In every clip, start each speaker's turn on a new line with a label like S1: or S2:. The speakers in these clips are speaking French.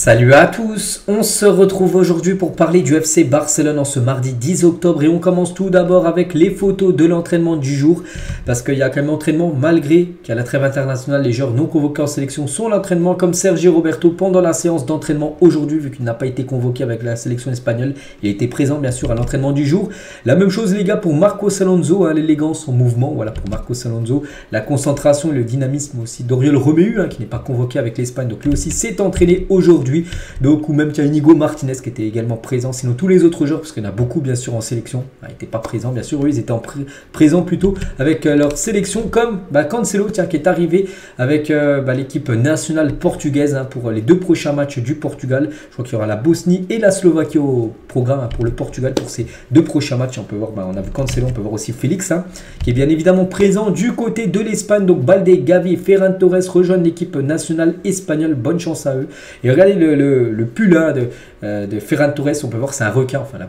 S1: Salut à tous, on se retrouve aujourd'hui pour parler du FC Barcelone en ce mardi 10 octobre et on commence tout d'abord avec les photos de l'entraînement du jour parce qu'il y a quand même entraînement malgré qu'à la trêve internationale les joueurs non convoqués en sélection sont à l'entraînement comme Sergio Roberto pendant la séance d'entraînement aujourd'hui vu qu'il n'a pas été convoqué avec la sélection espagnole, il était présent bien sûr à l'entraînement du jour. La même chose les gars pour Marcos Alonso, l'élégance en mouvement, voilà pour Marcos Alonso, la concentration et le dynamisme aussi d'Oriol Romeu qui n'est pas convoqué avec l'Espagne donc lui aussi s'est entraîné aujourd'hui. Donc, ou même qu'il y a Inigo Martinez qui était également présent. Sinon, tous les autres joueurs, parce qu'il y en a beaucoup bien sûr en sélection, n'étaient pas présents. Bien sûr, eux, ils étaient présents plutôt avec leur sélection, comme Cancelo, qui est arrivé avec l'équipe nationale portugaise pour les deux prochains matchs du Portugal. Je crois qu'il y aura la Bosnie et la Slovaquie au programme pour le Portugal pour ces deux prochains matchs. On peut voir, on a vu Cancelo, on peut voir aussi Félix, qui est bien évidemment présent du côté de l'Espagne. Donc, Balde, Gavi et Ferran Torres rejoignent l'équipe nationale espagnole. Bonne chance à eux. Et regardez le pull de Ferran Torres, on peut voir que c'est un requin, enfin la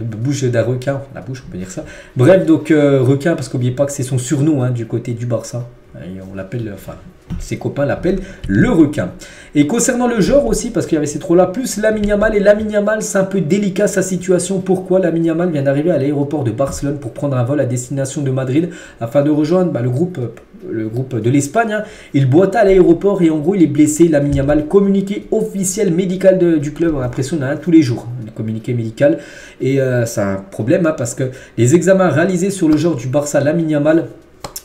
S1: bouche d'un requin, enfin, la bouche on peut dire ça. Bref, donc requin parce qu'oubliez pas que c'est son surnom du côté du Barça. Et on l'appelle, enfin ses copains l'appellent le requin. Et concernant le genre aussi, parce qu'il y avait ces trois-là, plus Lamine Yamal, et Lamine Yamal, c'est un peu délicat sa situation. Pourquoi? Lamine Yamal vient d'arriver à l'aéroport de Barcelone pour prendre un vol à destination de Madrid afin de rejoindre le groupe de l'Espagne. Il boita à l'aéroport et en gros il est blessé. Lamine Yamal, communiqué officiel médical du club, on a l'impression qu'on a tous les jours le communiqué médical. Et c'est un problème parce que les examens réalisés sur le joueur du Barça, Lamine Yamal,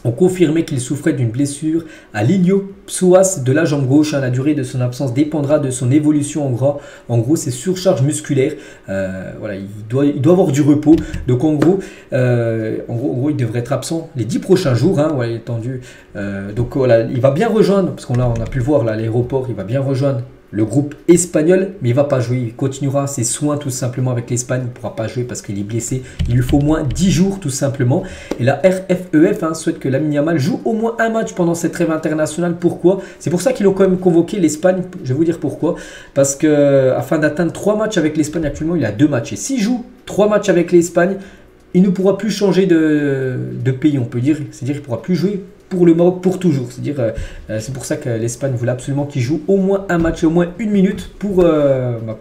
S1: ont confirmé qu'il souffrait d'une blessure à l'ilio-psoas de la jambe gauche. La durée de son absence dépendra de son évolution en gros, c'est surcharge musculaire. Voilà, il doit avoir du repos. Donc en gros, il devrait être absent les 10 prochains jours. Ouais, il est tendu. Donc voilà, il va bien rejoindre, parce qu'on a pu le voir là à l'aéroport, il va bien rejoindre le groupe espagnol, mais il ne va pas jouer. Il continuera ses soins tout simplement avec l'Espagne. Il ne pourra pas jouer parce qu'il est blessé. Il lui faut au moins 10 jours tout simplement. Et la RFEF souhaite que Lamine Yamal joue au moins un match pendant cette trêve internationale. Pourquoi? C'est pour ça qu'ils ont quand même convoqué l'Espagne. Je vais vous dire pourquoi. Parce que afin d'atteindre 3 matchs avec l'Espagne, actuellement il a 2 matchs. Et s'il joue 3 matchs avec l'Espagne, il ne pourra plus changer de pays, on peut dire. C'est-à-dire qu'il ne pourra plus jouer pour le Maroc pour toujours. C'est-à-dire, c'est pour ça que l'Espagne voulait absolument qu'il joue au moins un match, au moins 1 minute pour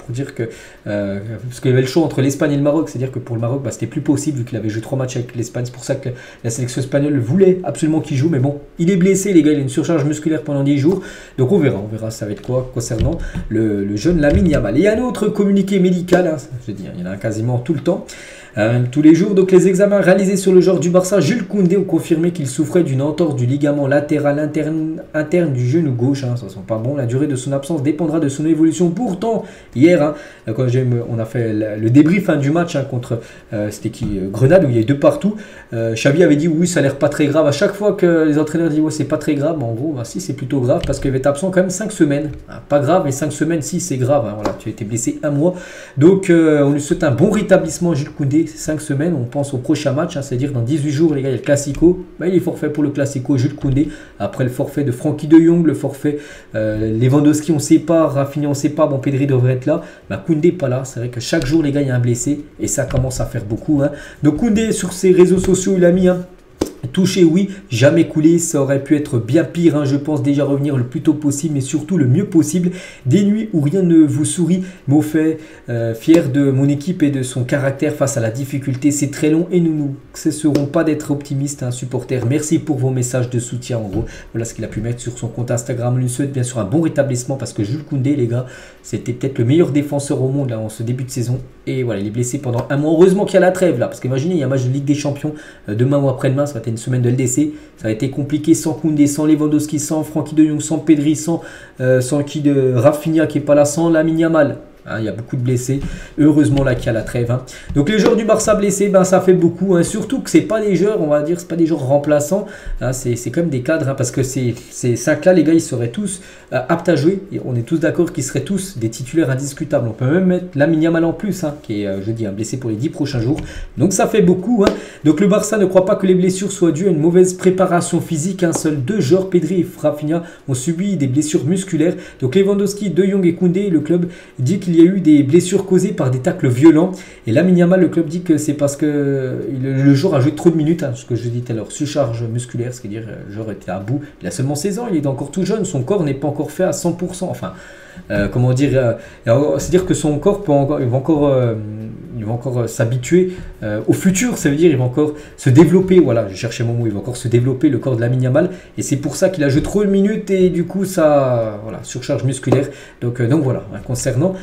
S1: dire que parce qu'il y avait le choix entre l'Espagne et le Maroc. C'est-à-dire que pour le Maroc, c'était plus possible vu qu'il avait joué 3 matchs avec l'Espagne. C'est pour ça que la sélection espagnole voulait absolument qu'il joue. Mais bon, il est blessé, les gars. Il a une surcharge musculaire pendant 10 jours. Donc on verra ça va être quoi concernant le jeune Lamine Yamal. Et il y a un autre communiqué médical. Je veux dire, il y en a quasiment tout le temps. Tous les jours, donc les examens réalisés sur le joueur du Barça, Jules Koundé, ont confirmé qu'il souffrait d'une entorse du ligament latéral interne du genou gauche. Ça sent pas bon. La durée de son absence dépendra de son évolution. Pourtant, hier, quand on a fait le débrief du match contre c'était Grenade où il y a eu 2 partout. Xavi avait dit oui, ça a l'air pas très grave. À chaque fois que les entraîneurs disent ouais, c'est pas très grave, en gros, si c'est plutôt grave parce qu'il va être absent quand même 5 semaines. Pas grave, mais 5 semaines, si c'est grave. Voilà, tu as été blessé 1 mois. Donc on lui souhaite un bon rétablissement, Jules Koundé. 5 semaines, on pense au prochain match, c'est-à-dire dans 18 jours, les gars, il y a le Classico. Il est forfait pour le Classico, Jules Koundé. Après le forfait de Frenkie de Jong, le forfait Lewandowski, on ne sait pas, Rafinha, on ne sait pas, Pedri devrait être là. Koundé pas là, c'est vrai que chaque jour, les gars, il y a un blessé et ça commence à faire beaucoup. Donc Koundé, sur ses réseaux sociaux, il a mis touché, oui, jamais coulé, ça aurait pu être bien pire. Je pense déjà revenir le plus tôt possible, mais surtout le mieux possible. Des nuits où rien ne vous sourit, mais au fait, fier de mon équipe et de son caractère face à la difficulté. C'est très long et nous ne cesserons pas d'être optimistes, supporters. Merci pour vos messages de soutien, en gros. Voilà ce qu'il a pu mettre sur son compte Instagram. On lui souhaite bien sûr un bon rétablissement parce que Jules Koundé, les gars, c'était peut-être le meilleur défenseur au monde en ce début de saison. Et voilà, il est blessé pendant 1 mois. Heureusement qu'il y a la trêve là, parce qu'imaginez, il y a un match de Ligue des Champions demain ou après-demain, ça va être une semaine de LDC. Ça a été compliqué sans Koundé, sans Lewandowski, sans Frenkie de Jong, sans Pedri, sans Rafinha qui n'est pas là, sans Lamine Yamal. Il y a beaucoup de blessés. Heureusement là qu'il y a la trêve. Donc les joueurs du Barça blessés, ça fait beaucoup. Surtout que c'est pas des joueurs, on va dire, c'est pas des joueurs remplaçants. C'est quand même des cadres. Parce que ces 5 là, les gars, ils seraient tous aptes à jouer. Et on est tous d'accord qu'ils seraient tous des titulaires indiscutables. On peut même mettre Lamine Yamal en plus, qui est, je dis, blessé pour les 10 prochains jours. Donc ça fait beaucoup. Donc le Barça ne croit pas que les blessures soient dues à une mauvaise préparation physique. Seuls 2 joueurs, Pedri et Rafinha, ont subi des blessures musculaires. Donc Lewandowski, De Jong et Koundé, le club dit qu'il qu'il y a eu des blessures causées par des tacles violents. Et Lamine Yamal, le club dit que c'est parce que le joueur a joué trop de minutes, ce que je dis tout à l'heure, surcharge musculaire, c'est-à-dire le joueur était à bout. Il a seulement 16 ans, il est encore tout jeune, son corps n'est pas encore fait à 100%. Enfin, comment dire, c'est-à-dire que son corps il va encore s'habituer au futur, ça veut dire il va encore se développer, voilà, je cherchais mon mot, il va encore se développer le corps de Lamine Yamal, et c'est pour ça qu'il a joué trop de minutes, et du coup ça, voilà, surcharge musculaire, donc voilà, concernant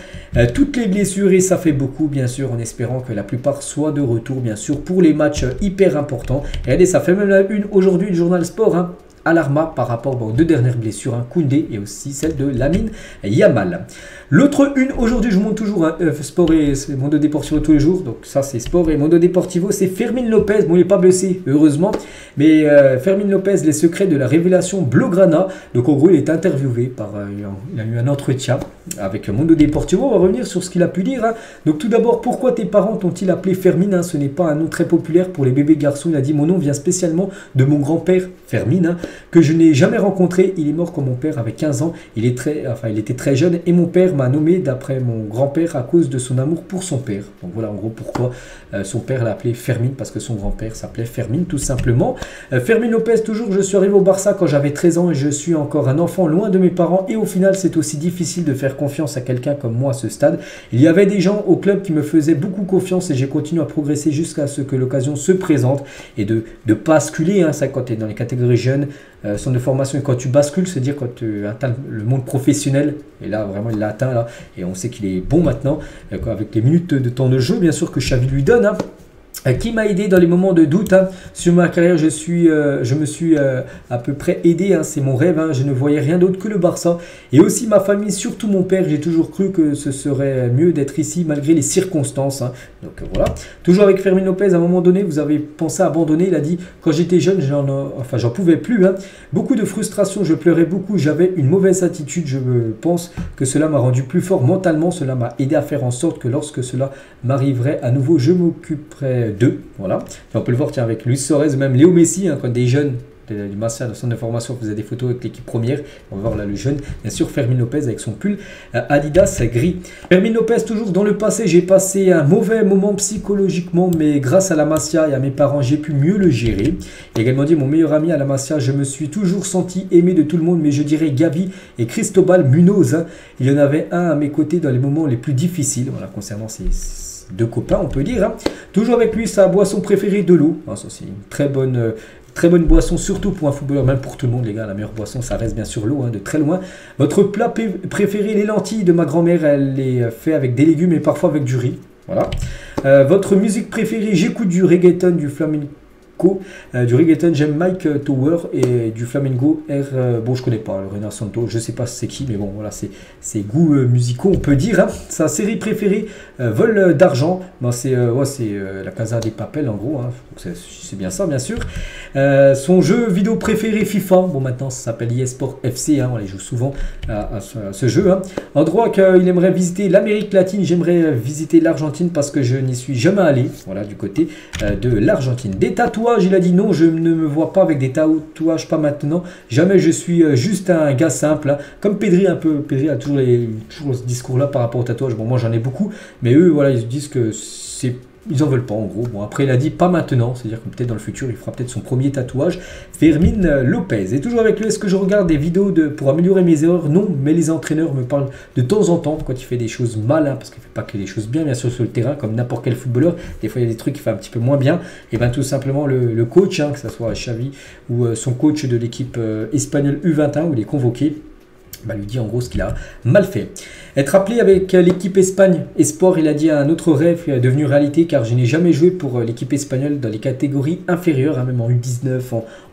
S1: toutes les blessures, et ça fait beaucoup bien sûr, en espérant que la plupart soient de retour bien sûr pour les matchs hyper importants. Et regardez, ça fait même la une aujourd'hui du journal Sport, Alarma par rapport aux deux dernières blessures, Koundé et aussi celle de Lamine Yamal. L'autre une aujourd'hui, je vous montre toujours Sport et Mundo Deportivo tous les jours, donc ça c'est Sport et Mundo Deportivo, c'est Fermín López, bon il n'est pas blessé heureusement, mais Fermín López, les secrets de la révélation Blaugrana, donc en gros il est interviewé par, il a eu un entretien avec Mundo Deportivo, on va revenir sur ce qu'il a pu dire, donc tout d'abord, pourquoi tes parents t'ont-ils appelé Fermín, ce n'est pas un nom très populaire pour les bébés garçons, il a dit mon nom vient spécialement de mon grand-père Fermín, que je n'ai jamais rencontré, il est mort quand mon père avait 15 ans, il était très jeune et mon père m'a nommé d'après mon grand-père à cause de son amour pour son père. Donc voilà en gros pourquoi son père l'a appelé Fermín, parce que son grand-père s'appelait Fermín tout simplement. Fermín López toujours, je suis arrivé au Barça quand j'avais 13 ans et je suis encore un enfant loin de mes parents et au final c'est aussi difficile de faire confiance à quelqu'un comme moi à ce stade. Il y avait des gens au club qui me faisaient beaucoup confiance et j'ai continué à progresser jusqu'à ce que l'occasion se présente et de basculer, ça quand tu es dans les catégories jeunes, centre de formation, et quand tu bascules, c'est-à-dire quand tu atteins le monde professionnel, et là vraiment il l'a atteint là, et on sait qu'il est bon maintenant, avec les minutes de temps de jeu bien sûr que Xavi lui donne, qui m'a aidé dans les moments de doute sur ma carrière. Je me suis à peu près aidé, c'est mon rêve, je ne voyais rien d'autre que le Barça et aussi ma famille, surtout mon père. J'ai toujours cru que ce serait mieux d'être ici malgré les circonstances, donc voilà. Toujours avec Fermín López, à un moment donné vous avez pensé à abandonner, il a dit quand j'étais jeune j'en pouvais plus, beaucoup de frustration, je pleurais beaucoup, j'avais une mauvaise attitude, je pense que cela m'a rendu plus fort mentalement, cela m'a aidé à faire en sorte que lorsque cela m'arriverait à nouveau je m'occuperais d'eux, voilà. Et on peut le voir avec Luis Suarez, même Léo Messi, quand des jeunes du Master de centre de formation faisait des photos avec l'équipe première. On va voir là le jeune, bien sûr Fermín López avec son pull Adidas gris. Fermín López toujours dans le passé, j'ai passé un mauvais moment psychologiquement, mais grâce à la Masia et à mes parents, j'ai pu mieux le gérer. Et également dit mon meilleur ami à la Masia, je me suis toujours senti aimé de tout le monde, mais je dirais Gavi et Cristobal Munoz. Il y en avait un à mes côtés dans les moments les plus difficiles, voilà, concernant ces deux copains, on peut dire. Toujours avec lui, sa boisson préférée, de l'eau. Ça, c'est une très bonne boisson, surtout pour un footballeur, même pour tout le monde, les gars. La meilleure boisson, ça reste bien sûr l'eau, de très loin. Votre plat préféré, les lentilles de ma grand-mère, elle les fait avec des légumes et parfois avec du riz. Voilà. Votre musique préférée, j'écoute du reggaeton, du flamenco. Du reggaeton, j'aime Mike Tower, et du flamenco bon je connais pas le Renan Santo, je sais pas c'est qui, mais bon voilà, c'est goûts musicaux on peut dire. Sa série préférée, Vol d'argent, c'est la Casa des Papel en gros, c'est bien ça bien sûr. Son jeu vidéo préféré, FIFA, bon maintenant ça s'appelle eSport FC, on les joue souvent à ce jeu. Endroit qu'il aimerait visiter, l'Amérique latine, j'aimerais visiter l'Argentine parce que je n'y suis jamais allé, voilà, du côté de l'Argentine. Des tatouages, il a dit non, je ne me vois pas avec des tatouages, pas maintenant, jamais, je suis juste un gars simple, comme Pedri un peu. Pedri a toujours ce discours là par rapport aux tatouages. Bon, moi j'en ai beaucoup, mais eux voilà, ils disent que ils en veulent pas en gros. Bon, après il a dit pas maintenant, c'est-à-dire que peut-être dans le futur il fera peut-être son premier tatouage. Fermín López. Et toujours avec lui, est-ce que je regarde des vidéos pour améliorer mes erreurs? Non, mais les entraîneurs me parlent de temps en temps quand il fait des choses mal, parce qu'il ne fait pas que des choses bien sûr sur le terrain, comme n'importe quel footballeur. Des fois il y a des trucs qu'il fait un petit peu moins bien, et bien tout simplement le coach, que ce soit Xavi ou son coach de l'équipe espagnole U21 où il est convoqué, lui dit en gros ce qu'il a mal fait. Être appelé avec l'équipe Espagne Esport, il a dit un autre rêve est devenu réalité car je n'ai jamais joué pour l'équipe espagnole dans les catégories inférieures, même en U19,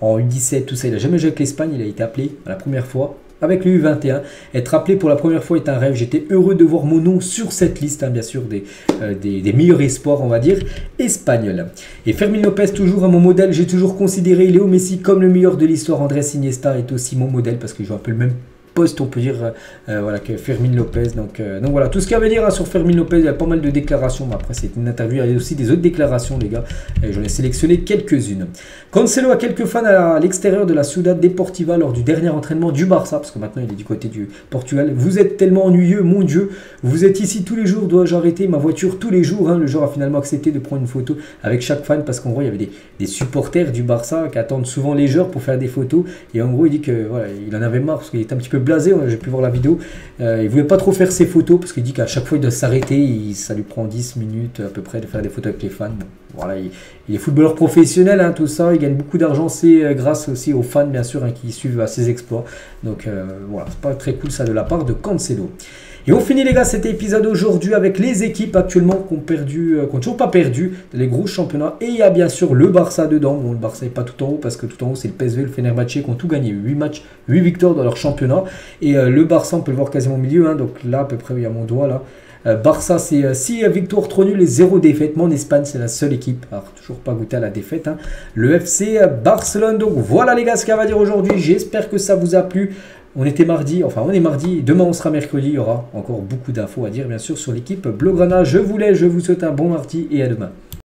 S1: en U17, tout ça. Il n'a jamais joué avec l'Espagne, il a été appelé la première fois avec le U21. Être appelé pour la première fois est un rêve. J'étais heureux de voir mon nom sur cette liste, bien sûr, des meilleurs espoirs, on va dire, espagnols. Et Fermín López, toujours à mon modèle. J'ai toujours considéré Léo Messi comme le meilleur de l'histoire. Andrés Iniesta est aussi mon modèle parce que je joue un peu le même post, on peut dire, voilà, que Fermín López. Donc voilà, tout ce qu'il y avait à dire sur Fermín López, il y a pas mal de déclarations, mais après c'est une interview, il y a aussi des autres déclarations les gars, et j'en ai sélectionné quelques-unes. Cancelo a quelques fans à l'extérieur de la Ciudad Deportiva lors du dernier entraînement du Barça, parce que maintenant il est du côté du Portugal. Vous êtes tellement ennuyeux, mon Dieu, vous êtes ici tous les jours, dois-je arrêter ma voiture tous les jours, hein. Le joueur a finalement accepté de prendre une photo avec chaque fan, parce qu'en gros il y avait des supporters du Barça qui attendent souvent les joueurs pour faire des photos, et en gros il dit que voilà, il en avait marre parce qu'il était un petit peu blasé, j'ai pu voir la vidéo, il voulait pas trop faire ses photos parce qu'il dit qu'à chaque fois il doit s'arrêter, ça lui prend 10 minutes à peu près de faire des photos avec les fans. Bon, voilà, il est footballeur professionnel, hein, tout ça, il gagne beaucoup d'argent, c'est grâce aussi aux fans bien sûr, hein, qui suivent ses exploits, donc voilà, c'est pas très cool ça de la part de Cancelo. Et on finit les gars cet épisode aujourd'hui avec les équipes actuellement qui ont toujours pas perdu les gros championnats. Et il y a bien sûr le Barça dedans. Bon, le Barça n'est pas tout en haut parce que tout en haut c'est le PSV, le Fenerbahçe qui ont tout gagné. 8 matchs, 8 victoires dans leur championnat. Et le Barça, on peut le voir quasiment au milieu. Hein, donc là, à peu près, il y a mon doigt là. Barça, c'est 6 victoires, 3 nuls et 0 défaite. Mais en Espagne, c'est la seule équipe. Alors, toujours pas goûté à la défaite. Hein. Le FC Barcelone. Donc voilà les gars ce qu'il y a à dire aujourd'hui. J'espère que ça vous a plu. On était mardi, enfin on est mardi, demain on sera mercredi, il y aura encore beaucoup d'infos à dire bien sûr sur l'équipe Blaugrana. Je vous laisse, je vous souhaite un bon mardi et à demain.